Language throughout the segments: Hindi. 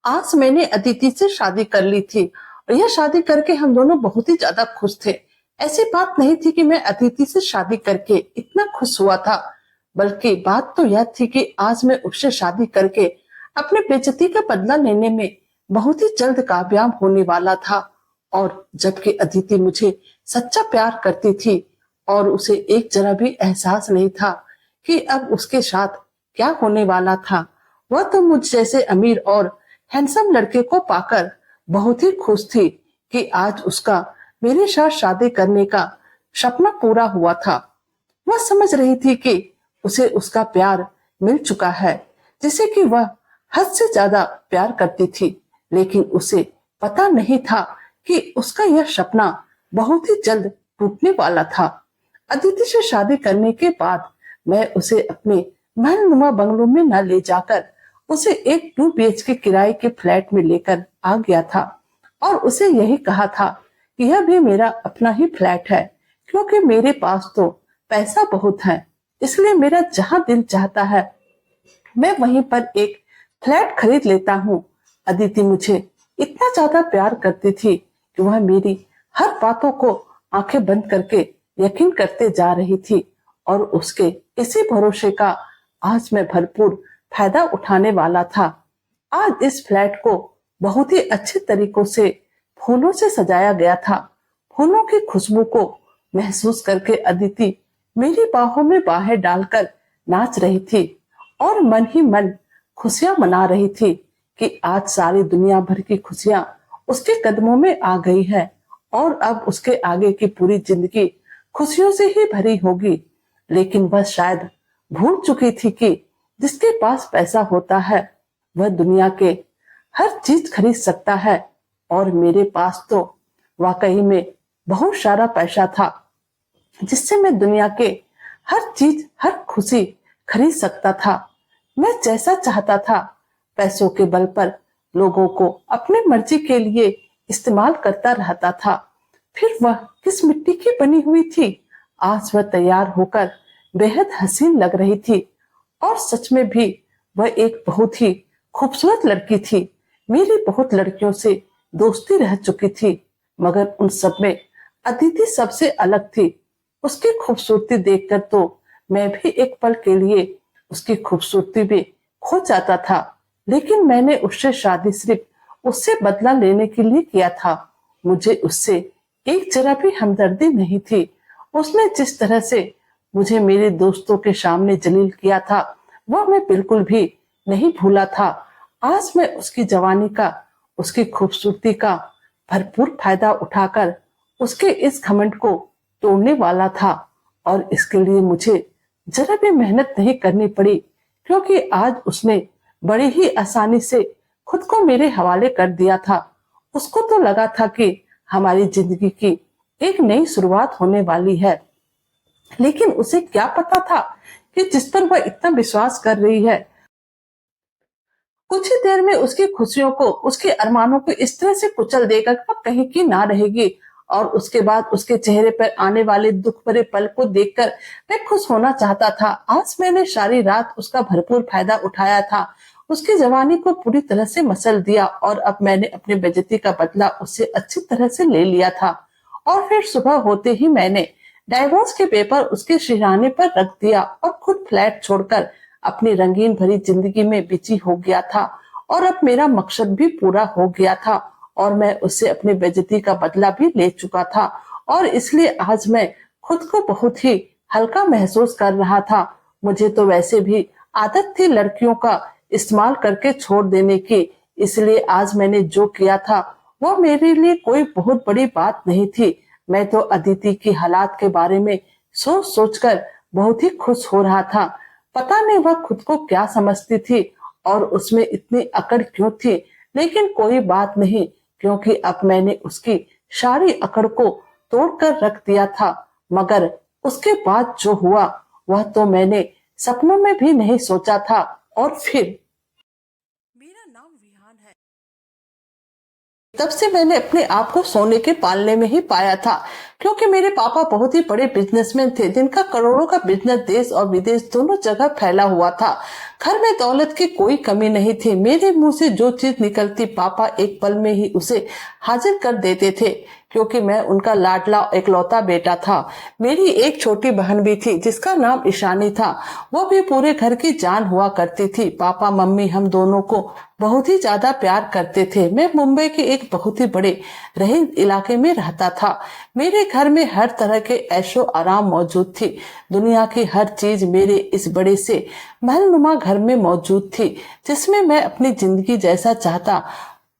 आज मैंने अदिति से शादी कर ली थी और यह शादी करके हम दोनों बहुत ही ज्यादा खुश थे। ऐसी बात नहीं थी कि मैं अदिति से शादी करके इतना खुश हुआ था, बल्कि बात तो यह थी कि आज मैं उससे शादी करके अपने बेइज्जती का बदला लेने में बहुत ही जल्द कामयाब होने वाला था। और जबकि अदिति मुझे सच्चा प्यार करती थी और उसे एक जरा भी एहसास नहीं था कि अब उसके साथ क्या होने वाला था। वह तो मुझ जैसे अमीर और हैंडसम लड़के को पाकर बहुत ही खुश थी कि आज उसका मेरे साथ शादी करने का सपना पूरा हुआ था। वह समझ रही थी कि उसे उसका प्यार मिल चुका है, जिसे कि वह हद से ज्यादा प्यार करती थी, लेकिन उसे पता नहीं था कि उसका यह सपना बहुत ही जल्द टूटने वाला था। अदिति से शादी करने के बाद मैं उसे अपने महलनुमा बंगलों में न ले जाकर उसे एक 2 BHK किराए के फ्लैट में लेकर आ गया था और उसे यही कहा था कि यह भी मेरा अपना ही फ्लैट है, क्योंकि मेरे पास तो पैसा बहुत है, इसलिए मेरा जहां दिल चाहता है मैं वहीं पर एक फ्लैट खरीद लेता हूँ। अदिति मुझे इतना ज्यादा प्यार करती थी कि वह मेरी हर बातों को आंखें बंद करके यकीन करते जा रही थी और उसके इसी भरोसे का आज मैं भरपूर फायदा उठाने वाला था। आज इस फ्लैट को बहुत ही अच्छे तरीकों से फूलों से सजाया गया था। फूलों की खुशबू को महसूस करके अदिति मेरी बाहों में बाहें डालकर नाच रही थी और मन ही मन खुशियां मना रही थी कि आज सारी दुनिया भर की खुशियां उसके कदमों में आ गई है और अब उसके आगे की पूरी जिंदगी खुशियों से ही भरी होगी। लेकिन वह शायद भूल चुकी थी कि जिसके पास पैसा होता है वह दुनिया के हर चीज खरीद सकता है, और मेरे पास तो वाकई में बहुत सारा पैसा था जिससे मैं दुनिया के हर चीज, हर खुशी खरीद सकता था। मैं जैसा चाहता था पैसों के बल पर लोगों को अपनी मर्जी के लिए इस्तेमाल करता रहता था। फिर वह किस मिट्टी की बनी हुई थी। आज वह तैयार होकर बेहद हसीन लग रही थी और सच में भी वह एक बहुत ही खूबसूरत लड़की थी। मेरी बहुत लड़कियों से दोस्ती रह चुकी थी, मगर उन सब में अदिति सबसे अलग थी। उसकी खूबसूरती देखकर तो मैं भी एक पल के लिए उसकी खूबसूरती में खो जाता था, लेकिन मैंने उससे शादी सिर्फ उससे बदला लेने के लिए किया था। मुझे उससे एक जरा भी हमदर्दी नहीं थी। उसने जिस तरह से मुझे मेरे दोस्तों के सामने जलील किया था वह मैं बिल्कुल भी नहीं भूला था। आज मैं उसकी जवानी का, उसकी खूबसूरती का भरपूर फायदा उठाकर उसके इस घमंड को तोड़ने वाला था, और इसके लिए मुझे जरा भी मेहनत नहीं करनी पड़ी, क्योंकि आज उसने बड़ी ही आसानी से खुद को मेरे हवाले कर दिया था। उसको तो लगा था कि हमारी जिंदगी की एक नई शुरुआत होने वाली है, लेकिन उसे क्या पता था कि जिस पर वह इतना विश्वास कर रही है कुछ ही देर में उसकी खुशियों को, उसके अरमानों को इस तरह से कुचल देगा कि वह कहीं की ना रहेगी। और उसके बाद उसके चेहरे पर आने वाले दुख भरे पल को देखकर मैं खुश होना चाहता था। आज मैंने सारी रात उसका भरपूर फायदा उठाया था, उसकी जवानी को पूरी तरह से मसल दिया, और अब मैंने अपनी बेइज्जती का बदला उससे अच्छी तरह से ले लिया था। और फिर सुबह होते ही मैंने डाइवोर्स के पेपर उसके सिरहाने पर रख दिया और खुद फ्लैट छोड़कर अपनी रंगीन भरी जिंदगी में बिजी हो गया था। और अब मेरा मकसद भी पूरा हो गया था और मैं उससे अपनी बेइज्जती का बदला भी ले चुका था, और इसलिए आज मैं खुद को बहुत ही हल्का महसूस कर रहा था। मुझे तो वैसे भी आदत थी लड़कियों का इस्तेमाल करके छोड़ देने की, इसलिए आज मैंने जो किया था वो मेरे लिए कोई बहुत बड़ी बात नहीं थी। मैं तो अदिति की हालात के बारे में सोच सोचकर बहुत ही खुश हो रहा था। पता नहीं वह खुद को क्या समझती थी और उसमें इतनी अकड़ क्यों थी, लेकिन कोई बात नहीं, क्योंकि अब मैंने उसकी सारी अकड़ को तोड़कर रख दिया था। मगर उसके बाद जो हुआ वह तो मैंने सपनों में भी नहीं सोचा था। और फिर तब से मैंने अपने आप को सोने के पालने में ही पाया था, क्योंकि मेरे पापा बहुत ही बड़े बिजनेसमैन थे, जिनका करोड़ों का बिजनेस देश और विदेश दोनों जगह फैला हुआ था। घर में दौलत की कोई कमी नहीं थी। मेरे मुंह से जो चीज निकलती पापा एक पल में ही उसे हाजिर कर देते थे, क्योंकि मैं उनका लाडला इकलौता बेटा था। मेरी एक छोटी बहन भी थी जिसका नाम ईशानी था। वो भी पूरे घर की जान हुआ करती थी। पापा मम्मी हम दोनों को बहुत ही ज्यादा प्यार करते थे। मैं मुंबई के एक बहुत ही बड़े रहीन इलाके में रहता था। मेरे घर में हर तरह के ऐशो आराम मौजूद थी। दुनिया की हर चीज मेरे इस बड़े से महलनुमा घर में मौजूद थी, जिसमें मैं अपनी जिंदगी जैसा चाहता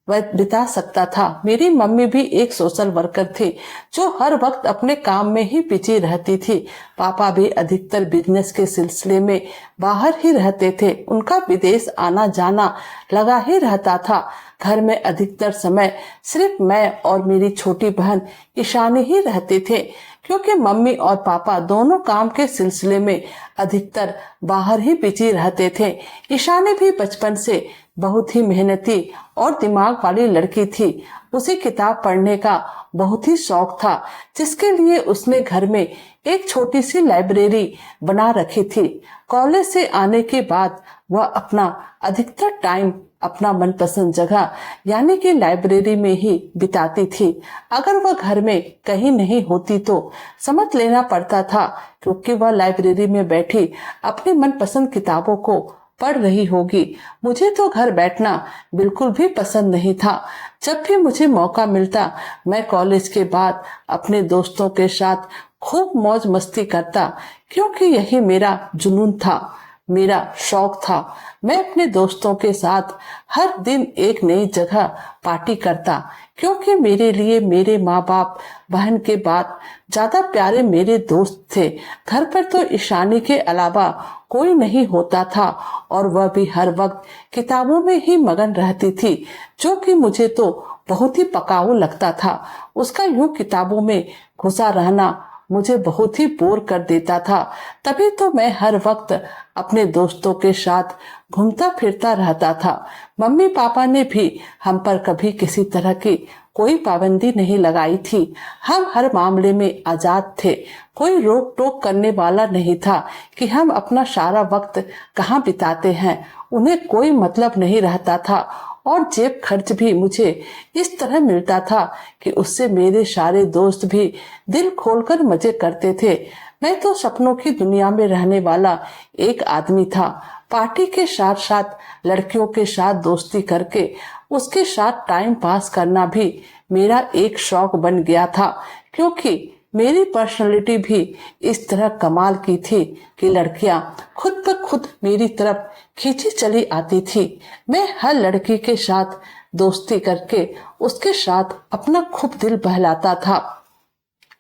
वह बिता सकता था। मेरी मम्मी भी एक सोशल वर्कर थी, जो हर वक्त अपने काम में ही बिजी रहती थी। पापा भी अधिकतर बिजनेस के सिलसिले में बाहर ही रहते थे। उनका विदेश आना जाना लगा ही रहता था। घर में अधिकतर समय सिर्फ मैं और मेरी छोटी बहन ईशानी ही रहते थे, क्योंकि मम्मी और पापा दोनों काम के सिलसिले में अधिकतर बाहर ही बिजी रहते थे। ईशानी भी बचपन से बहुत ही मेहनती और दिमाग वाली लड़की थी। उसे किताब पढ़ने का बहुत ही शौक था, जिसके लिए उसने घर में एक छोटी सी लाइब्रेरी बना रखी थी। कॉलेज से आने के बाद वह अपना अधिकतर टाइम अपना मनपसंद जगह यानी कि लाइब्रेरी में ही बिताती थी। अगर वह घर में कहीं नहीं होती तो समझ लेना पड़ता था, क्योंकि वह लाइब्रेरी में बैठी अपनी मनपसंद किताबों को पढ़ रही होगी। मुझे तो घर बैठना बिल्कुल भी पसंद नहीं था। जब भी मुझे मौका मिलता, मैं कॉलेज के बाद अपने दोस्तों के साथ खूब मौज मस्ती करता, क्योंकि यही मेरा जुनून था, मेरा शौक था। मैं अपने दोस्तों के साथ हर दिन एक नई जगह पार्टी करता, क्योंकि मेरे लिए मेरे माँ बाप बहन के बाद ज्यादा प्यारे मेरे दोस्त थे। घर पर तो ईशानी के अलावा कोई नहीं होता था, और वह भी हर वक्त किताबों में ही मगन रहती थी, जो कि मुझे तो बहुत ही पकाऊ लगता था। उसका यूं किताबों में घुसा रहना मुझे बहुत ही बोर कर देता था। तभी तो मैं हर वक्त अपने दोस्तों के साथ घूमता फिरता रहता था। मम्मी पापा ने भी हम पर कभी किसी तरह की कोई पाबंदी नहीं लगाई थी। हम हर मामले में आजाद थे। कोई रोक टोक करने वाला नहीं था कि हम अपना सारा वक्त कहाँ बिताते हैं। उन्हें कोई मतलब नहीं रहता था, और जेब खर्च भी मुझे इस तरह मिलता था कि उससे मेरे सारे दोस्त भी दिल खोलकर मजे करते थे। मैं तो सपनों की दुनिया में रहने वाला एक आदमी था। पार्टी के साथ साथ लड़कियों के साथ दोस्ती करके उसके साथ टाइम पास करना भी मेरा एक शौक बन गया था, क्योंकि मेरी पर्सनालिटी भी इस तरह कमाल की थी कि लड़कियां खुद ब खुद मेरी तरफ खींची चली आती थी। मैं हर लड़की के साथ दोस्ती करके उसके साथ अपना खूब दिल बहलाता था।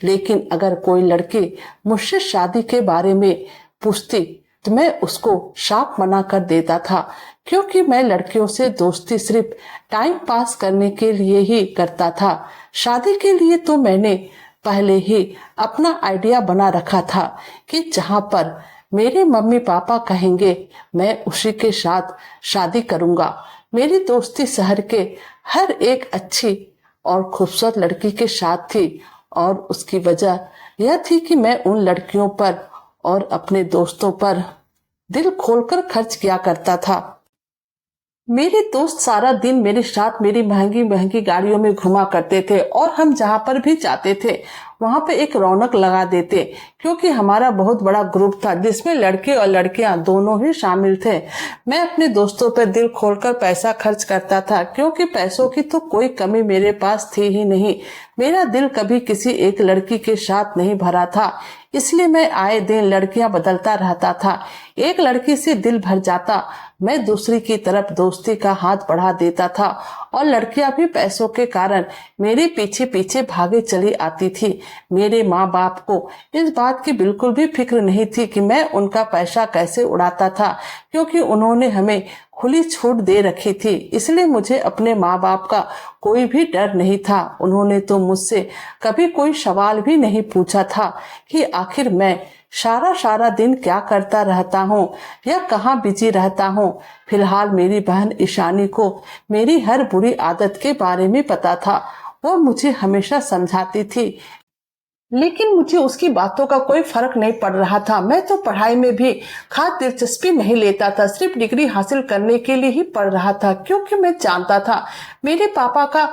लेकिन अगर कोई लड़की मुझसे शादी के बारे में पूछती तो मैं उसको साफ मना कर देता था, क्योंकि मैं लड़कियों से दोस्ती सिर्फ टाइम पास करने के लिए ही करता था। शादी के लिए तो मैंने पहले ही अपना आइडिया बना रखा था कि जहां पर मेरे मम्मी पापा कहेंगे मैं उसी के साथ शादी करूंगा। मेरी दोस्ती शहर के हर एक अच्छी और खूबसूरत लड़की के साथ थी, और उसकी वजह यह थी कि मैं उन लड़कियों पर और अपने दोस्तों पर दिल खोलकर खर्च किया करता था। मेरे दोस्त सारा दिन मेरे साथ मेरी महंगी महंगी गाड़ियों में घुमा करते थे, और हम जहां पर भी जाते थे वहां पे एक रौनक लगा देते, क्योंकि हमारा बहुत बड़ा ग्रुप था जिसमें लड़के और लड़कियां दोनों ही शामिल थे। मैं अपने दोस्तों पर दिल खोलकर पैसा खर्च करता था, क्योंकि पैसों की तो कोई कमी मेरे पास थी ही नहीं। मेरा दिल कभी किसी एक लड़की के साथ नहीं भरा था, इसलिए मैं आए दिन लड़कियां बदलता रहता था। एक लड़की से दिल भर जाता, मैं दूसरी की तरफ दोस्ती का हाथ बढ़ा देता था, और लड़कियां भी पैसों के कारण मेरे पीछे पीछे भागे चली आती थी। मेरे माँ बाप को इस बात की बिल्कुल भी फिक्र नहीं थी कि मैं उनका पैसा कैसे उड़ाता था, क्योंकि उन्होंने हमें खुली छूट दे रखी थी। इसलिए मुझे अपने माँ बाप का कोई भी डर नहीं था। उन्होंने तो मुझसे कभी कोई सवाल भी नहीं पूछा था कि आखिर मैं सारा सारा दिन क्या करता रहता हूँ या कहाँ बिजी रहता हूँ। फिलहाल मेरी बहन ईशानी को मेरी हर बुरी आदत के बारे में पता था। वो मुझे हमेशा समझाती थी, लेकिन मुझे उसकी बातों का कोई फर्क नहीं पड़ रहा था। मैं तो पढ़ाई में भी खास दिलचस्पी नहीं लेता था, सिर्फ डिग्री हासिल करने के लिए ही पढ़ रहा था, क्योंकि मैं जानता था मेरे पापा का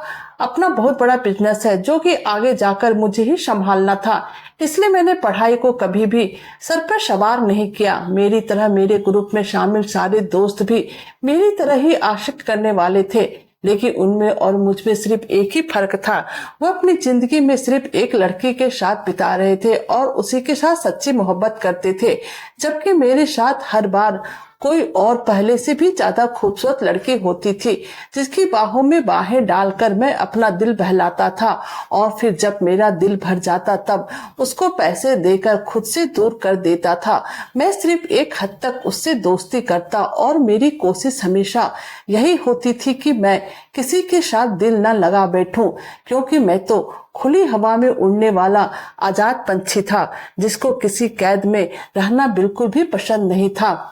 अपना बहुत बड़ा बिजनेस है जो कि आगे जाकर मुझे ही संभालना था। इसलिए मैंने पढ़ाई को कभी भी सर पर सवार नहीं किया। मेरी तरह मेरे ग्रुप में शामिल सारे दोस्त भी मेरी तरह ही आशिक करने वाले थे, लेकिन उनमें और मुझ में सिर्फ एक ही फर्क था। वो अपनी जिंदगी में सिर्फ एक लड़की के साथ बिता रहे थे और उसी के साथ सच्ची मोहब्बत करते थे, जबकि मेरे साथ हर बार कोई और पहले से भी ज्यादा खूबसूरत लड़की होती थी, जिसकी बाहों में बाहें डालकर मैं अपना दिल बहलाता था और फिर जब मेरा दिल भर जाता तब उसको पैसे देकर खुद से दूर कर देता था। मैं सिर्फ एक हद तक उससे दोस्ती करता और मेरी कोशिश हमेशा यही होती थी कि मैं किसी के साथ दिल न लगा बैठूं, क्योंकि मैं तो खुली हवा में उड़ने वाला आजाद पंछी था जिसको किसी कैद में रहना बिल्कुल भी पसंद नहीं था।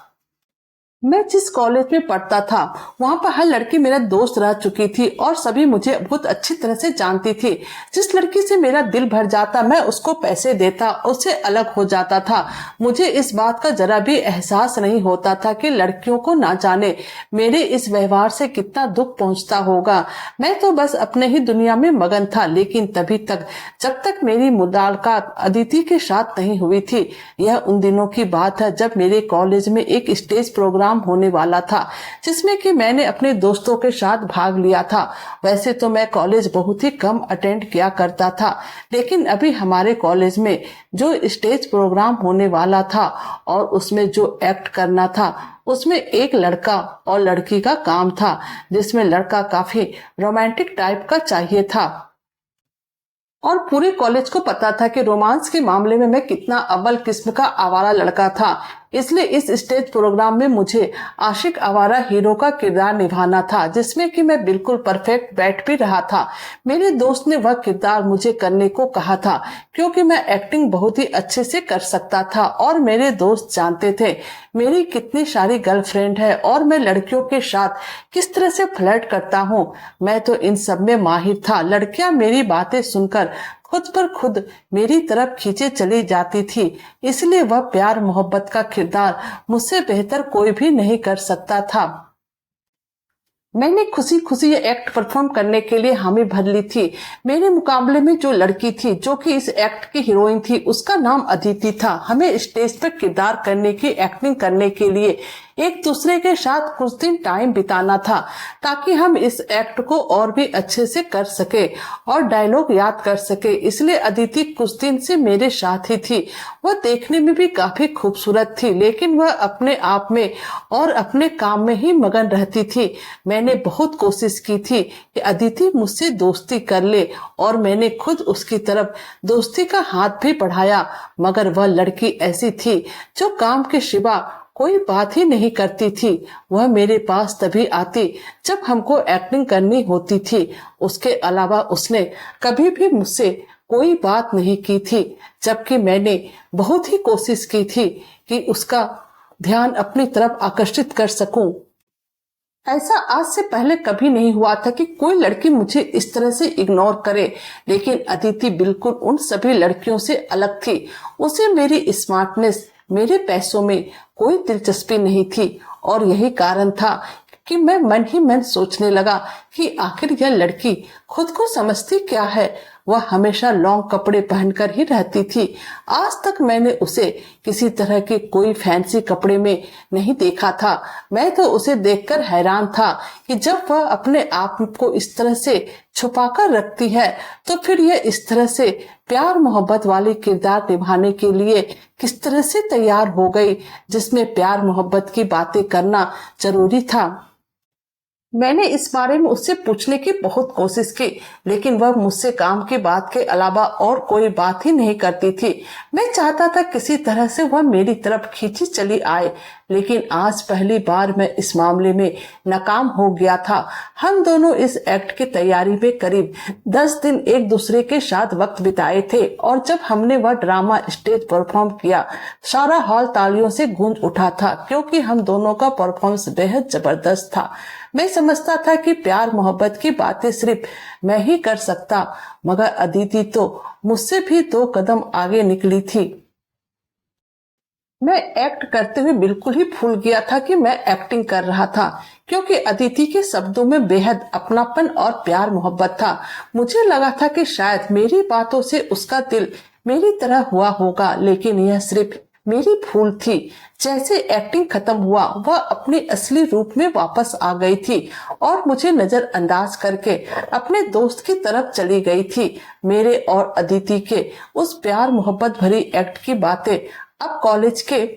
मैं जिस कॉलेज में पढ़ता था वहां पर हर लड़की मेरा दोस्त रह चुकी थी और सभी मुझे बहुत अच्छी तरह से जानती थी। जिस लड़की से मेरा दिल भर जाता मैं उसको पैसे देता, उससे अलग हो जाता था। मुझे इस बात का जरा भी एहसास नहीं होता था कि लड़कियों को ना जाने मेरे इस व्यवहार से कितना दुख पहुंचता होगा। मैं तो बस अपने ही दुनिया में मगन था, लेकिन तभी तक जब तक मेरी मुलाकात अदिति के साथ नहीं हुई थी। यह उन दिनों की बात है जब मेरे कॉलेज में एक स्टेज प्रोग्राम होने वाला था, जिसमें कि मैंने अपने दोस्तों के साथ भाग लिया था। वैसे तो मैं कॉलेज बहुत ही कम अटेंड किया करता था, लेकिन अभी हमारे कॉलेज में जो स्टेज प्रोग्राम होने वाला था और उसमें जो एक्ट करना था, उसमें एक लड़का और लड़की का काम था, जिसमें लड़का काफी रोमांटिक टाइप का चाहिए था और पूरे कॉलेज को पता था कि रोमांस के मामले में मैं कितना अव्वल किस्म का आवारा लड़का था। इसलिए इस स्टेज प्रोग्राम में मुझे आशिक आवारा हीरो का किरदार निभाना था, जिसमें कि मैं बिल्कुल परफेक्ट बैठ भी रहा था। मेरे दोस्त ने वह किरदार मुझे करने को कहा था, क्योंकि मैं एक्टिंग बहुत ही अच्छे से कर सकता था और मेरे दोस्त जानते थे मेरी कितनी सारी गर्लफ्रेंड है और मैं लड़कियों के साथ किस तरह से फ्लर्ट करता हूँ। मैं तो इन सब में माहिर था। लड़कियां मेरी बातें सुनकर खुद पर खुद मेरी तरफ खींचे चली जाती थी, इसलिए वह प्यार मोहब्बत का किरदार मुझसे बेहतर कोई भी नहीं कर सकता था। मैंने खुशी खुशी ये एक्ट परफॉर्म करने के लिए हामी भर ली थी। मेरे मुकाबले में जो लड़की थी जो कि इस एक्ट की हीरोइन थी, उसका नाम अदिति था। हमें स्टेज पर किरदार करने की एक्टिंग करने के लिए एक दूसरे के साथ कुछ दिन टाइम बिताना था, ताकि हम इस एक्ट को और भी अच्छे से कर सके और डायलॉग याद कर सके। इसलिए अदिति कुछ दिन से मेरे साथ ही थी। वह देखने में भी काफी खूबसूरत थी, लेकिन वह अपने आप में और अपने काम में ही मगन रहती थी। मैंने बहुत कोशिश की थी कि अदिति मुझसे दोस्ती कर ले और मैंने खुद उसकी तरफ दोस्ती का हाथ भी बढ़ाया, मगर वह लड़की ऐसी थी जो काम के सिवा कोई बात ही नहीं करती थी। वह मेरे पास तभी आती जब हमको एक्टिंग करनी होती थी। उसके अलावा उसने कभी भी मुझसे कोई बात नहीं की थी, जबकि मैंने बहुत ही कोशिश की थी कि उसका ध्यान अपनी तरफ आकर्षित कर सकूं। ऐसा आज से पहले कभी नहीं हुआ था कि कोई लड़की मुझे इस तरह से इग्नोर करे, लेकिन अदिति बिल्कुल उन सभी लड़कियों से अलग थी। उसे मेरी स्मार्टनेस, मेरे पैसों में कोई दिलचस्पी नहीं थी और यही कारण था कि मैं मन ही मन सोचने लगा कि आखिर यह लड़की खुद को समझती क्या है। वह हमेशा लॉन्ग कपड़े पहनकर ही रहती थी। आज तक मैंने उसे किसी तरह के कोई फैंसी कपड़े में नहीं देखा था। मैं तो उसे देखकर हैरान था कि जब वह अपने आप को इस तरह से छुपाकर रखती है, तो फिर यह इस तरह से प्यार मोहब्बत वाले किरदार निभाने के लिए किस तरह से तैयार हो गई, जिसमें प्यार मोहब्बत की बातें करना जरूरी था। मैंने इस बारे में उससे पूछने की बहुत कोशिश की, लेकिन वह मुझसे काम की बात के अलावा और कोई बात ही नहीं करती थी। मैं चाहता था किसी तरह से वह मेरी तरफ खींची चली आए, लेकिन आज पहली बार मैं इस मामले में नाकाम हो गया था। हम दोनों इस एक्ट की तैयारी में करीब 10 दिन एक दूसरे के साथ वक्त बिताए थे, और जब हमने वह ड्रामा स्टेज परफॉर्म किया, सारा हॉल तालियों से गूंज उठा था, क्योंकि हम दोनों का परफॉर्मेंस बेहद जबरदस्त था। मैं समझता था कि प्यार मोहब्बत की बातें सिर्फ मैं ही कर सकता, मगर अदिति तो मुझसे भी 2 कदम आगे निकली थी। मैं एक्ट करते हुए बिल्कुल ही भूल गया था कि मैं एक्टिंग कर रहा था, क्योंकि अदिति के शब्दों में बेहद अपनापन और प्यार मोहब्बत था। मुझे लगा था कि शायद मेरी बातों से उसका दिल मेरी तरह हुआ होगा, लेकिन यह सिर्फ मेरी भूल थी। जैसे एक्टिंग खत्म हुआ, वह अपने असली रूप में वापस आ गई थी और मुझे नजरअंदाज करके अपने दोस्त की तरफ चली गई थी। मेरे और अदिति के उस प्यार मोहब्बत भरी एक्ट की बातें अब कॉलेज के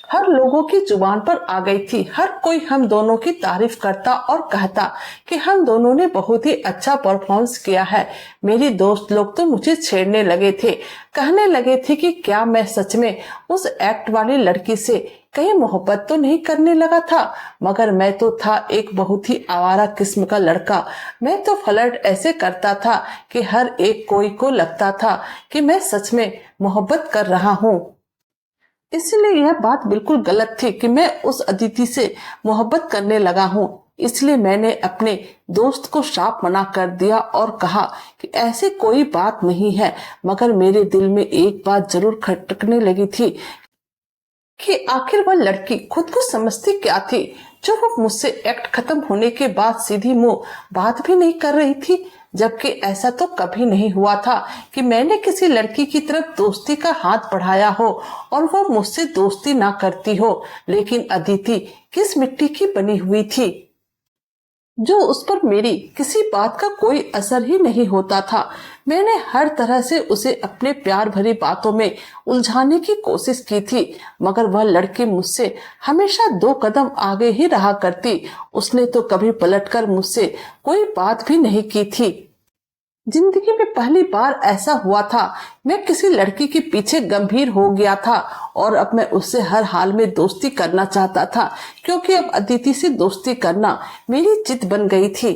हर लोगों की जुबान पर आ गई थी। हर कोई हम दोनों की तारीफ करता और कहता कि हम दोनों ने बहुत ही अच्छा परफॉर्मेंस किया है। मेरी दोस्त लोग तो मुझे छेड़ने लगे थे, कहने लगे थे कि क्या मैं सच में उस एक्ट वाली लड़की से कहीं मोहब्बत तो नहीं करने लगा था। मगर मैं तो था एक बहुत ही आवारा किस्म का लड़का। मैं तो फ्लर्ट ऐसे करता था कि हर एक कोई को लगता था कि मैं सच में मोहब्बत कर रहा हूँ। इसलिए यह बात बिल्कुल गलत थी कि मैं उस अदिति से मोहब्बत करने लगा हूँ। इसलिए मैंने अपने दोस्त को साफ मना कर दिया और कहा कि ऐसे कोई बात नहीं है। मगर मेरे दिल में एक बात जरूर खटकने लगी थी कि आखिर वह लड़की खुद को समझती क्या थी, जो वो मुझसे एक्ट खत्म होने के बाद सीधी मुंह बात भी नहीं कर रही थी। जबकि ऐसा तो कभी नहीं हुआ था कि मैंने किसी लड़की की तरफ दोस्ती का हाथ बढ़ाया हो और वो मुझसे दोस्ती ना करती हो। लेकिन अदिति किस मिट्टी की बनी हुई थी, जो उस पर मेरी किसी बात का कोई असर ही नहीं होता था। मैंने हर तरह से उसे अपने प्यार भरी बातों में उलझाने की कोशिश की थी, मगर वह लड़की मुझसे हमेशा 2 कदम आगे ही रहा करती। उसने तो कभी पलटकर मुझसे कोई बात भी नहीं की थी। जिंदगी में पहली बार ऐसा हुआ था। मैं किसी लड़की के पीछे गंभीर हो गया था और अब मैं उससे हर हाल में दोस्ती करना चाहता था, क्योंकि अब अदिति से दोस्ती करना मेरी जिद बन गई थी।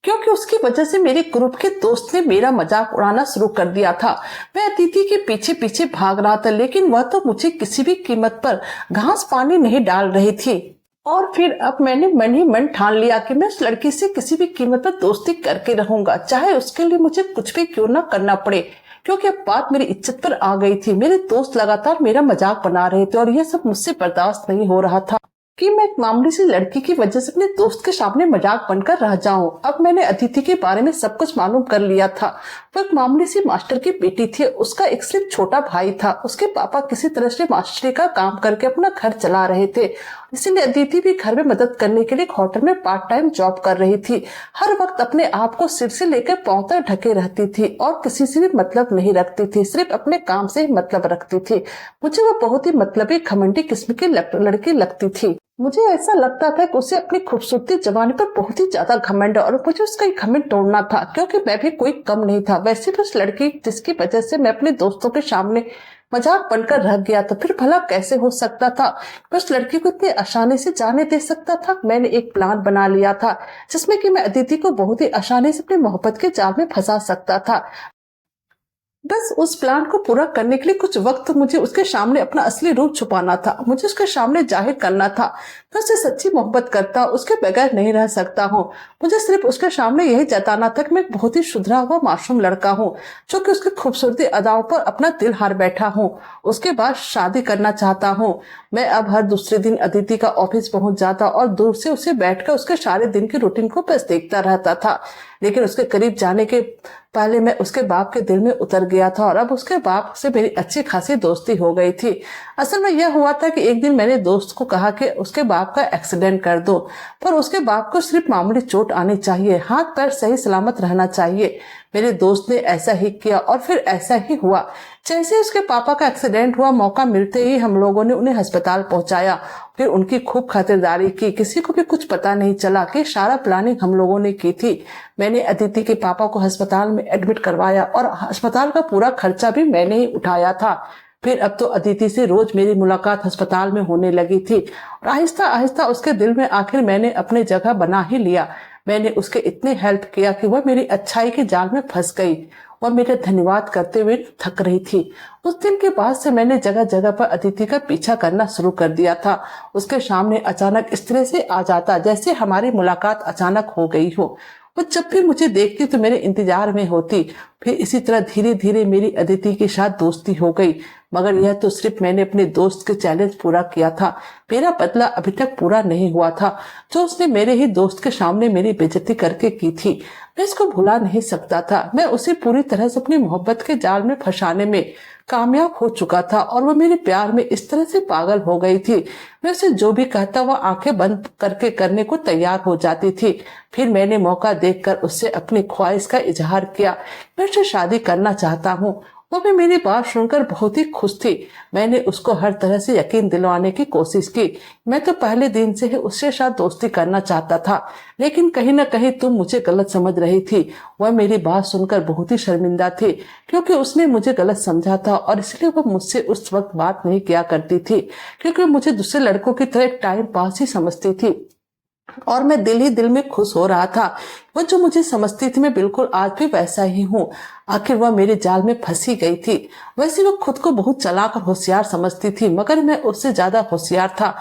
क्योंकि उसकी वजह से मेरे ग्रुप के दोस्त ने मेरा मजाक उड़ाना शुरू कर दिया था। मैं अदिति के पीछे पीछे भाग रहा था, लेकिन वह तो मुझे किसी भी कीमत पर घास पानी नहीं डाल रही थी। और फिर अब मैंने मन ही मन ठान लिया कि मैं उस लड़की से किसी भी कीमत पर दोस्ती करके रहूंगा, चाहे उसके लिए मुझे कुछ भी क्यों ना करना पड़े। क्योंकि अब बात मेरी इज्जत पर आ गई थी। मेरे दोस्त लगातार मेरा मजाक बना रहे थे और यह सब मुझसे बर्दाश्त नहीं हो रहा था कि मैं एक मामूली सी लड़की की वजह से अपने दोस्त के सामने मजाक बनकर रह जाऊं। अब मैंने अदिति के बारे में सब कुछ मालूम कर लिया था। वो एक मामूली सी मास्टर की बेटी थी। उसका एक सिर्फ छोटा भाई था। उसके पापा किसी तरह से मास्टरी का काम करके अपना घर चला रहे थे, इसीलिए अदिति भी घर में मदद करने के लिए एक होटल में पार्ट टाइम जॉब कर रही थी। हर वक्त अपने आप को सिर से लेकर पांव तक ढके रहती थी और किसी से भी मतलब नहीं रखती थी, सिर्फ अपने काम से ही मतलब रखती थी। मुझे वो बहुत ही मतलबी घमंडी किस्म की लड़की लगती थी। मुझे ऐसा लगता था कि उसे अपनी खूबसूरती जवानी पर बहुत ही ज्यादा घमंड है और मुझे उसका घमंड तोड़ना था, क्योंकि मैं भी कोई कम नहीं था। वैसे भी उस लड़की जिसकी वजह से मैं अपने दोस्तों के सामने मजाक बनकर रह गया था, फिर भला कैसे हो सकता था मैं उस लड़की को इतनी आसानी से जाने दे सकता था। मैंने एक प्लान बना लिया था जिसमें कि मैं अदिति को बहुत ही आसानी से अपनी मोहब्बत के जाल में फंसा सकता था। बस उस प्लान को पूरा करने के लिए कुछ वक्त मुझे उसके सामने अपना असली रूप छुपाना था। मुझे उसके सामने जाहिर करना था मैं उससे सच्ची मोहब्बत करता, उसके बगैर नहीं रह सकता हूँ। मुझे सिर्फ उसके सामने यही जताना था कि मैं एक बहुत ही सुधरा हुआ मासूम लड़का हूँ, जो कि उसकी खूबसूरती अदाओं पर अपना दिल हार बैठा हूँ। उसके बाद शादी करना चाहता हूँ। मैं अब हर दूसरे दिन अदिति का ऑफिस पहुंच जाता और दूर से उसे बैठकर उसके सारे दिन की रूटीन को बस देखता रहता था। लेकिन उसके करीब जाने के पहले मैं उसके बाप के दिल में उतर गया था और अब उसके बाप से मेरी अच्छी खासी दोस्ती हो गई थी। असल में यह हुआ था कि एक दिन मैंने दोस्त को कहा कि उसके बाप बाप का एक्सीडेंट कर दूं, पर उसके बाप को सिर्फ मामूली चोट आनी चाहिए, हाथ पैर सही सलामत रहना चाहिए। मेरे दोस्त ने ऐसा ही किया और फिर ऐसा ही हुआ। जैसे उसके पापा का एक्सीडेंट हुआ, मौका मिलते ही हम लोगों ने उन्हें अस्पताल पहुंचाया, फिर उनकी खूब खातिरदारी की। किसी को भी कुछ पता नहीं चला कि सारा प्लानिंग हम लोगों ने की थी। मैंने अदिति के पापा को अस्पताल में एडमिट करवाया और अस्पताल का पूरा खर्चा भी मैंने ही उठाया था। फिर अब तो अदिति से रोज मेरी मुलाकात अस्पताल में होने लगी थी और आहिस्ता आहिस्ता उसके दिल में आखिर मैंने अपने जगह बना ही लिया। मैंने उसके इतने हेल्प किया कि वह मेरी अच्छाई के जाल में फंस गई। वह मेरा धन्यवाद करते हुए थक रही थी। उस दिन के बाद से मैंने जगह जगह पर अदिति का पीछा करना शुरू कर दिया था। उसके सामने अचानक इस तरह से आ जाता जैसे हमारी मुलाकात अचानक हो गई हो। वो जब भी मुझे देखती तो मेरे इंतजार में होती। फिर इसी तरह धीरे धीरे मेरी अदिति के साथ दोस्ती हो गई, मगर यह तो सिर्फ मैंने अपने दोस्त के चैलेंज पूरा किया था। मेरा बदला अभी तक पूरा नहीं हुआ था, जो उसने मेरे ही दोस्त के सामने मेरी बेइज्जती करके की थी। मैं इसको भुला नहीं सकता था। मैं उसे पूरी तरह से अपनी मोहब्बत के जाल में फंसाने में कामयाब हो चुका था और वो मेरे प्यार में इस तरह से पागल हो गई थी। मैं उसे जो भी कहता वह आंखें बंद करके करने को तैयार हो जाती थी। फिर मैंने मौका देखकर उससे अपनी ख्वाहिश का इजहार किया। मैं उससे शादी करना चाहता हूँ। वो भी मेरी बात सुनकर बहुत ही खुश थी। मैंने उसको हर तरह से यकीन दिलवाने की कोशिश की। मैं तो पहले दिन से ही उसके साथ दोस्ती करना चाहता था, लेकिन कहीं ना कहीं तुम मुझे गलत समझ रही थी। वह मेरी बात सुनकर बहुत ही शर्मिंदा थी, क्योंकि उसने मुझे गलत समझा था और इसलिए वह मुझसे उस वक्त बात नहीं किया करती थी, क्योंकि मुझे दूसरे लड़कों की तरह एक टाइम पास ही समझती थी और मैं दिल ही दिल में खुश हो रहा था। वह जो मुझे समझती थी मैं बिल्कुल आज भी वैसा ही हूँ। आखिर वह मेरे जाल में फंसी गई थी। वैसे वह खुद को बहुत चालाक और होशियार समझती थी, मगर मैं उससे ज्यादा होशियार था।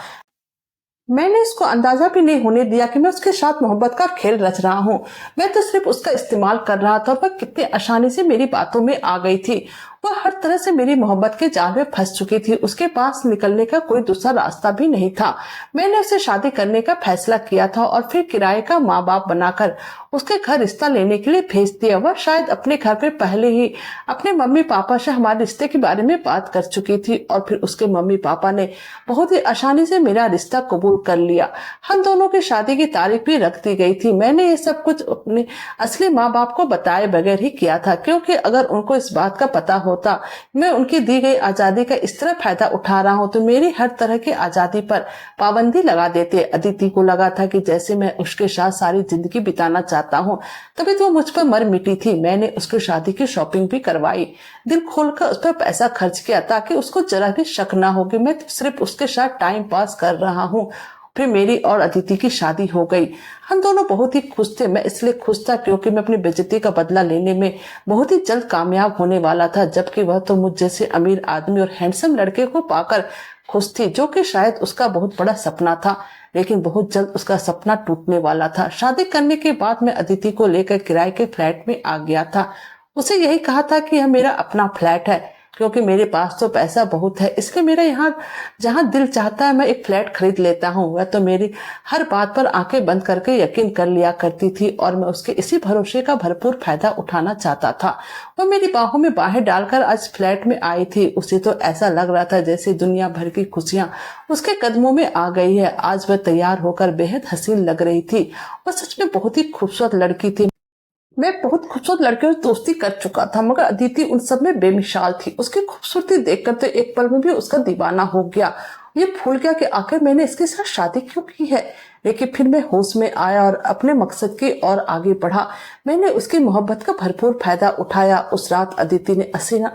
मैंने इसको अंदाजा भी नहीं होने दिया कि मैं उसके साथ मोहब्बत का खेल रच रहा हूँ। मैं तो सिर्फ उसका इस्तेमाल कर रहा था और वह कितनी आसानी से मेरी बातों में आ गई थी। वह हर तरह से मेरी मोहब्बत के जाल में फंस चुकी थी। उसके पास निकलने का कोई दूसरा रास्ता भी नहीं था। मैंने उसे शादी करने का फैसला किया था और फिर किराए का माँ बाप बनाकर उसके घर रिश्ता लेने के लिए भेज दिया। वह शायद अपने घर पे पहले ही अपने मम्मी पापा से हमारे रिश्ते के बारे में बात कर चुकी थी और फिर उसके मम्मी पापा ने बहुत ही आसानी से मेरा रिश्ता कबूल कर लिया। हम दोनों की शादी की तारीख भी रख दी गई थी। मैंने ये सब कुछ अपने असली माँ बाप को बताए बगैर ही किया था, क्योंकि अगर उनको इस बात का पता होता मैं उनकी दी गई आजादी का इस तरह फायदा उठा रहा हूं तो मेरी हर तरह की आजादी पर पाबंदी लगा देते। अदिति को लगा था कि जैसे मैं उसके साथ सारी जिंदगी बिताना चाहता हूं, तभी तो मुझ पर मर मिटी थी। मैंने उसकी शादी की शॉपिंग भी करवाई, दिल खोलकर उस पर पैसा खर्च किया ताकि उसको जरा भी शक ना हो कि मैं सिर्फ उसके साथ टाइम पास कर रहा हूँ। फिर मेरी और अदिति की शादी हो गई। हम दोनों बहुत ही खुश थे। मैं इसलिए खुश था क्योंकि मैं अपनी बेइज्जती का बदला लेने में बहुत ही जल्द कामयाब होने वाला था, जबकि वह तो मुझ जैसे अमीर आदमी और हैंडसम लड़के को पाकर खुश थी, जो कि शायद उसका बहुत बड़ा सपना था। लेकिन बहुत जल्द उसका सपना टूटने वाला था। शादी करने के बाद मैं अदिति को लेकर किराए के फ्लैट में आ गया था। उसे यही कहा था कि यह मेरा अपना फ्लैट है, क्योंकि मेरे पास तो पैसा बहुत है, इसलिए मेरा यहाँ जहाँ दिल चाहता है मैं एक फ्लैट खरीद लेता हूँ। वह तो मेरी हर बात पर आंखें बंद करके यकीन कर लिया करती थी और मैं उसके इसी भरोसे का भरपूर फायदा उठाना चाहता था। वह मेरी बाहों में बाहें डालकर आज फ्लैट में आई थी। उसे तो ऐसा लग रहा था जैसे दुनिया भर की खुशियां उसके कदमों में आ गई है। आज वह तैयार होकर बेहद हसीन लग रही थी। वह सच में बहुत ही खूबसूरत लड़की थी। मैं बहुत खूबसूरत लड़कियों से दोस्ती कर चुका था, मगर अदिति उन सब में बेमिसाल थी। उसकी खूबसूरती देखकर तो एक पल में भी उसका दीवाना हो गया। ये भूल गया कि आखिर मैंने इसके साथ शादी क्यों की है। लेकिन फिर मैं होश में आया और अपने मकसद की ओर आगे बढ़ा। मैंने उसकी मोहब्बत का भरपूर फायदा उठाया। उस रात अदिति ने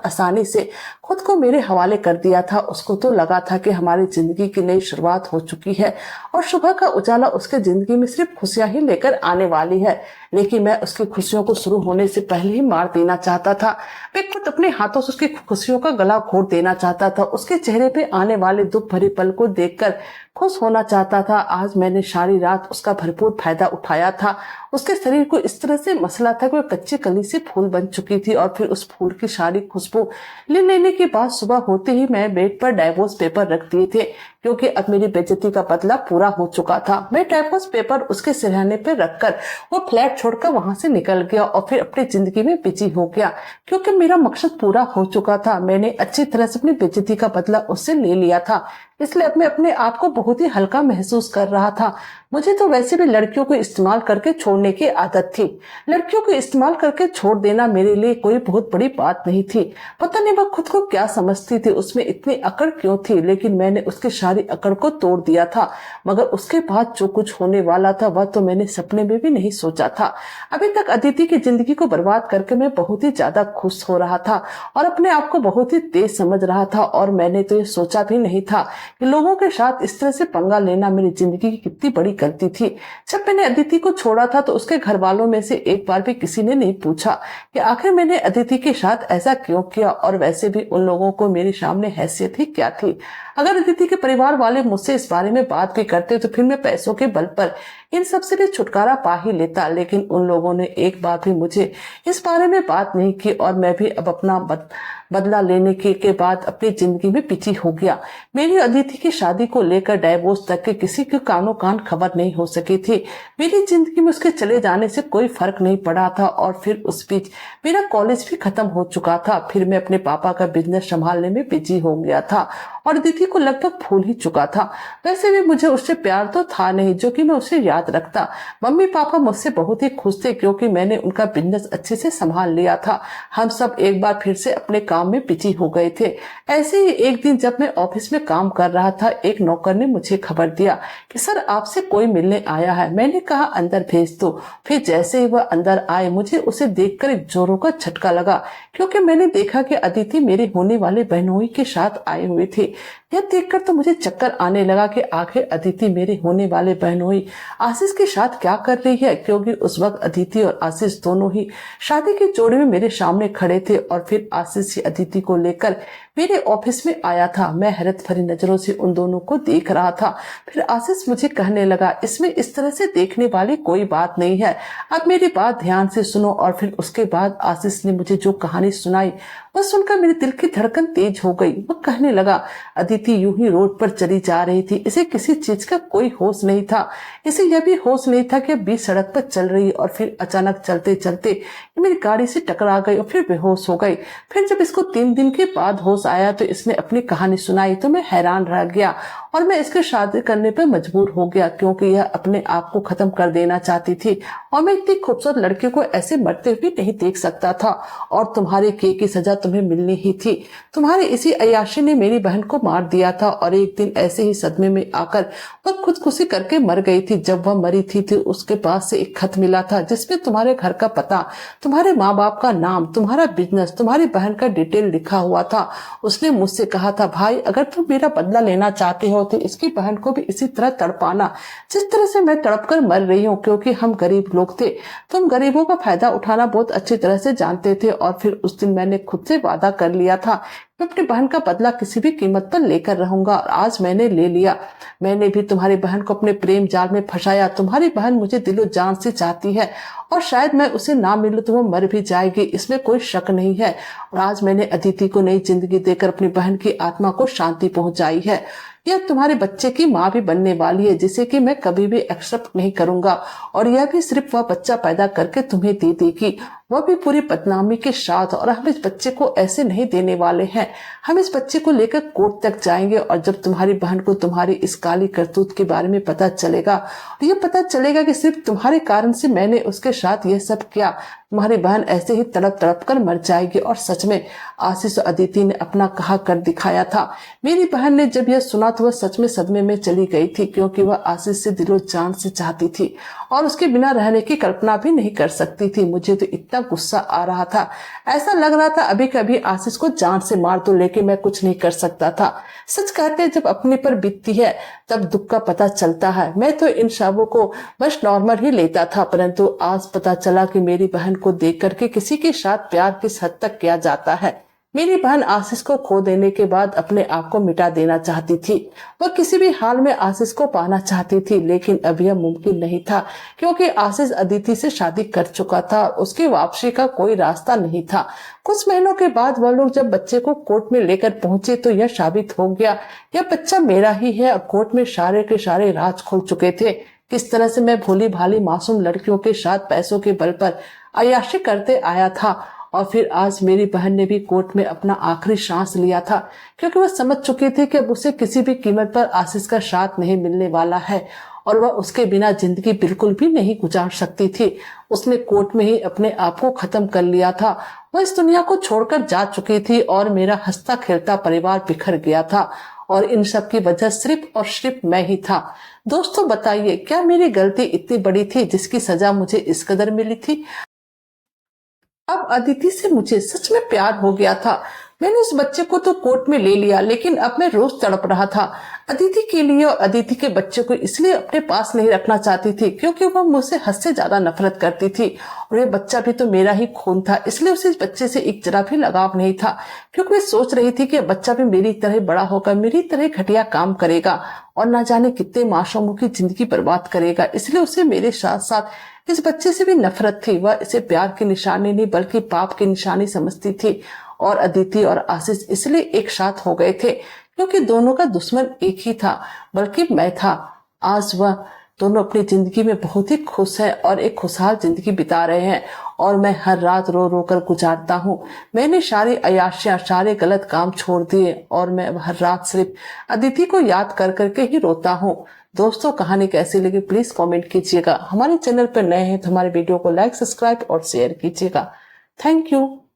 आसानी से खुद को मेरे हवाले कर दिया था। उसको तो लगा था कि हमारी जिंदगी की नई शुरुआत हो चुकी है और सुबह का उजाला उसके जिंदगी में सिर्फ खुशियां ही लेकर आने वाली है। लेकिन मैं उसकी खुशियों को शुरू होने से पहले ही मार देना चाहता था। मैं खुद अपने हाथों से उसकी खुशियों का गला घोट देना चाहता था। उसके चेहरे पे आने वाले दुख भरे पल को देखकर खुश होना चाहता था। आज मैंने सारी रात उसका भरपूर फायदा उठाया था। उसके शरीर को इस तरह से मसला था कि वह कच्ची कली से फूल बन चुकी थी और फिर उस फूल की सारी खुशबू ले लेने के बाद सुबह होते ही मैं बेड पर डाइवोर्स पेपर रख दिए थे, क्योंकि अब मेरी बेइज्जती का बदला पूरा हो चुका था। मैं टाइपस पेपर उसके सिरहाने पर रखकर वो फ्लैट छोड़कर वहां से निकल गया और फिर अपनी जिंदगी में बिजी हो गया, क्योंकि मेरा मकसद पूरा हो चुका था। मैंने अच्छी तरह से अपनी बेइज्जती का बदला उससे ले लिया था, इसलिए अब मैं अपने आप को बहुत ही हल्का महसूस कर रहा था। मुझे तो वैसे भी लड़कियों को इस्तेमाल करके छोड़ने की आदत थी। लड़कियों को इस्तेमाल करके छोड़ देना मेरे लिए कोई बहुत बड़ी बात नहीं थी। पता नहीं वह खुद को क्या समझती थी, उसमें इतनी अकड़ क्यों थी, लेकिन मैंने उसकी सारी अकड़ को तोड़ दिया था। मगर उसके बाद जो कुछ होने वाला था वह तो मैंने सपने में भी नहीं सोचा था। अभी तक अदिति की जिंदगी को बर्बाद करके मैं बहुत ही ज्यादा खुश हो रहा था और अपने आप को बहुत ही तेज समझ रहा था, और मैंने तो ये सोचा भी नहीं था कि लोगों के साथ इस तरह से पंगा लेना मेरी जिंदगी की कितनी बड़ी गलती थी। जब मैंने अदिति को छोड़ा था तो उसके घर वालों में से एक बार भी किसी ने नहीं पूछा कि आखिर मैंने अदिति के साथ ऐसा क्यों किया, और वैसे भी उन लोगों को मेरी सामने हैसियत ही क्या थी। अगर अदिति के परिवार वाले मुझसे इस बारे में बात भी करते तो फिर मैं पैसों के बल पर इन सब से भी छुटकारा पा ही लेता, लेकिन उन लोगों ने एक बार भी मुझे इस बारे में बात नहीं की, और मैं भी अब अपना बदला लेने के बाद अपनी जिंदगी में पीछे हो गया। मेरी अदिति की शादी को लेकर डाइवोर्स तक के किसी के कानों कान खबर नहीं हो सकी थी। मेरी जिंदगी में उसके चले जाने से कोई फर्क नहीं पड़ा था, और फिर उस बीच मेरा कॉलेज भी खत्म हो चुका था। फिर मैं अपने पापा का बिजनेस संभालने में बिजी हो गया था और अदिति को लगभग भूल ही चुका था। वैसे भी मुझे उससे प्यार तो था नहीं जो कि मैं उसे याद रखता। मम्मी पापा मुझसे बहुत ही खुश थे क्योंकि मैंने उनका बिजनेस अच्छे से संभाल लिया था। हम सब एक बार फिर से अपने काम में बिजी हो गए थे। ऐसे ही एक दिन जब मैं ऑफिस में काम कर रहा था, एक नौकर ने मुझे खबर दिया कि सर आपसे कोई मिलने आया है। मैंने कहा अंदर भेज दो। फिर जैसे ही वह अंदर आए मुझे उसे देखकर एक जोरों का झटका लगा, क्योंकि मैंने देखा कि अदिति मेरे होने वाले बहनोई के साथ आए हुए थे। यह देखकर तो मुझे चक्कर आने लगा कि आखिर अदिति मेरे होने वाले बहनोई आशीष के साथ क्या कर रही है, क्योंकि उस वक्त अदिति और आशीष दोनों ही शादी के जोड़े में मेरे सामने खड़े थे। और फिर आशीष ही अदिति को लेकर मेरे ऑफिस में आया था। मैं हैरत भरी नजरों से उन दोनों को देख रहा था। फिर आशीष मुझे कहने लगा, इसमें इस तरह से देखने वाली कोई बात नहीं है, अब मेरी बात ध्यान से सुनो। और फिर उसके बाद आशीष ने मुझे जो कहानी सुनाई वह सुनकर मेरे दिल की धड़कन तेज हो गई। वह कहने लगा, अदिति यूं ही रोड पर चली जा रही थी, इसे किसी चीज का कोई होश नहीं था। इसे यह भी होश नहीं था कि बीच सड़क पर चल रही, और फिर अचानक चलते चलते मेरी गाड़ी से टकरा गई और फिर बेहोश हो गई। फिर जब इसको 3 दिन के बाद होश आया तो इसने अपनी कहानी सुनाई तो मैं हैरान रह गया, और मैं इसके शादी करने पर मजबूर हो गया, क्योंकि यह अपने आप को खत्म कर देना चाहती थी, और मैं इतनी खूबसूरत लड़की को ऐसे मरते हुए नहीं देख सकता था। और तुम्हारे किए की सजा तुम्हें मिलनी ही थी। तुम्हारे इसी अय्याशी ने मेरी बहन को मार दिया था, और एक दिन ऐसे ही सदमे में आकर वह खुदकुशी करके मर गई थी। जब वह मरी थी उसके पास से एक खत मिला था जिसमें तुम्हारे घर का पता, तुम्हारे माँ बाप का नाम, तुम्हारा बिजनेस, तुम्हारी बहन का डिटेल लिखा हुआ था। उसने मुझसे कहा था, भाई अगर तुम मेरा बदला लेना चाहते हो तो इसकी बहन को भी इसी तरह तड़पाना जिस तरह से मैं तड़प कर मर रही हूँ, क्योंकि हम गरीब लोग थे। तुम गरीबों का फायदा उठाना बहुत अच्छी तरह से जानते थे। और फिर उस दिन मैंने खुद से वादा कर लिया था मैं अपनी बहन का बदला किसी भी कीमत पर लेकर रहूंगा, और आज मैंने ले लिया। मैंने भी तुम्हारी बहन को अपने प्रेम जाल में फंसाया। तुम्हारी बहन मुझे दिलो जान से चाहती है, और शायद मैं उसे ना मिलूं तो वो मर भी जाएगी, इसमें कोई शक नहीं है। और आज मैंने अदिति को नई जिंदगी देकर अपनी बहन की आत्मा को शांति पहुंचाई है। यह तुम्हारे बच्चे की माँ भी बनने वाली है, जिसे कि मैं कभी भी एक्सेप्ट नहीं करूंगा, और यह भी सिर्फ वह बच्चा पैदा करके तुम्हें दे देगी, वह भी पूरी बदनामी के साथ। और हम इस बच्चे को ऐसे नहीं देने वाले हैं। हम इस बच्चे को लेकर कोर्ट तक जाएंगे, और जब तुम्हारी बहन को तुम्हारी इस काली करतूत के बारे में पता चलेगा, और यह पता चलेगा कि सिर्फ तुम्हारे कारण से मैंने उसके साथ यह सब किया, तुम्हारी बहन ऐसे ही तड़प तड़प कर मर जाएगी। और सच में आशीष और अदिति ने अपना कहा कर दिखाया था। मेरी बहन ने जब यह सुना तो वह सच में सदमे में चली गई थी, क्योंकि वह आशीष से दिलो जान से चाहती थी और उसके बिना रहने की कल्पना भी नहीं कर सकती थी। मुझे तो इतना गुस्सा आ रहा था, ऐसा लग रहा था अभी कभी आशीष को जान से मार दो, लेकिन मैं कुछ नहीं कर सकता था। सच कहते जब अपने पर बीतती है तब दुख का पता चलता है। मैं तो इन शब्दों को बस नॉर्मल ही लेता था, परंतु आज पता चला कि मेरी बहन को देख करके किसी के साथ प्यार किस हद तक किया जाता है। मेरी बहन आशीष को खो देने के बाद अपने आप को मिटा देना चाहती थी। वह किसी भी हाल में आशीष को पाना चाहती थी, लेकिन अब यह मुमकिन नहीं था क्योंकि आशीष अदिति से शादी कर चुका था और उसकी वापसी का कोई रास्ता नहीं था। कुछ महीनों के बाद वह लोग जब बच्चे को कोर्ट में लेकर पहुंचे तो यह साबित हो गया यह बच्चा मेरा ही है। अब कोर्ट में सारे के सारे राज खुल चुके थे। किस तरह से मैं भोली भाली मासूम लड़कियों के साथ पैसों के बल पर अय्याशी करते आया था, और फिर आज मेरी बहन ने भी कोर्ट में अपना आखिरी सांस लिया था क्योंकि वह समझ चुकी थी कि अब उसे किसी भी कीमत पर आशीष का साथ नहीं मिलने वाला है और वह उसके बिना जिंदगी बिल्कुल भी नहीं गुजार सकती थी। उसने कोर्ट में ही अपने आप को खत्म कर लिया था। वह इस दुनिया को छोड़कर जा चुकी थी और मेरा हंसता खेलता परिवार बिखर गया था और इन सब की वजह सिर्फ और सिर्फ मैं ही था। दोस्तों बताइए, क्या मेरी गलती इतनी बड़ी थी जिसकी सजा मुझे इस कदर मिली थी? अब अदिति से मुझे सच में प्यार हो गया था। मैंने उस बच्चे को तो कोर्ट में ले लिया, लेकिन अब मैं रोज तड़प रहा था अदिति के लिए और अदिति के बच्चे को इसलिए अपने पास नहीं रखना चाहती थी क्योंकि वह मुझसे हद से ज्यादा नफरत करती थी और यह बच्चा भी तो मेरा ही खून था, इसलिए उसे इस बच्चे से एक जरा भी लगाव नहीं था क्योंकि वह सोच रही थी कि बच्चा भी मेरी तरह बड़ा होकर मेरी तरह घटिया काम करेगा और ना जाने कितने मासूमों की जिंदगी बर्बाद करेगा। इसलिए उसे मेरे साथ साथ इस बच्चे से भी नफरत थी। वह इसे प्यार की निशानी नहीं बल्कि पाप की निशानी समझती थी और अदिति और आशीष इसलिए एक साथ हो गए थे क्योंकि दोनों का दुश्मन एक ही था, बल्कि मैं था। आज वह दोनों अपनी जिंदगी में बहुत ही खुश है और एक खुशहाल जिंदगी बिता रहे हैं और मैं हर रात रो रो कर गुजारता हूँ। मैंने सारी अय्याशियां सारे गलत काम छोड़ दिए और मैं हर रात सिर्फ अदिति को याद कर करके ही रोता हूँ। दोस्तों, कहानी कैसी लगी प्लीज कमेंट कीजिएगा। हमारे चैनल पर नए हैं तो हमारे वीडियो को लाइक, सब्सक्राइब और शेयर कीजिएगा। Thank you.